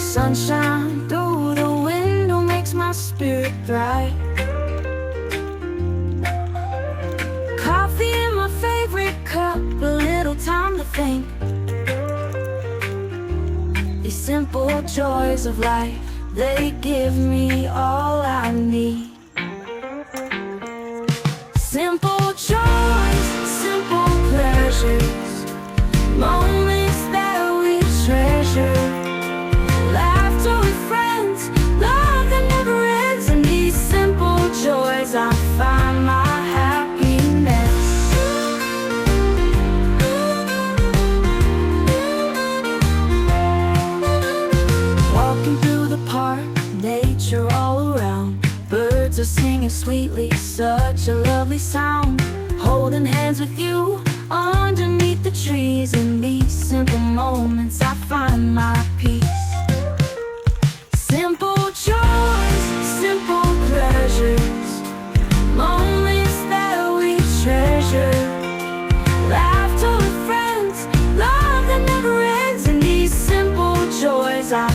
Sunshine through the window makes my spirit bright. Coffee in my favorite cup, a little time to think. These simple joys of life, they give me all I need. Simple joys, simple pleasures, moments that we treasure. Laughter with friends, love that never ends. In these simple joys I find my happiness. Walking through the park, nature all around. Birds are singing sweetly, such a lovely sound. Holding hands with you underneath the trees. In these simple moments I find my peace. Simple joys, simple pleasures, moments that we treasure. Laughter with friends, love that never ends. In these simple joys I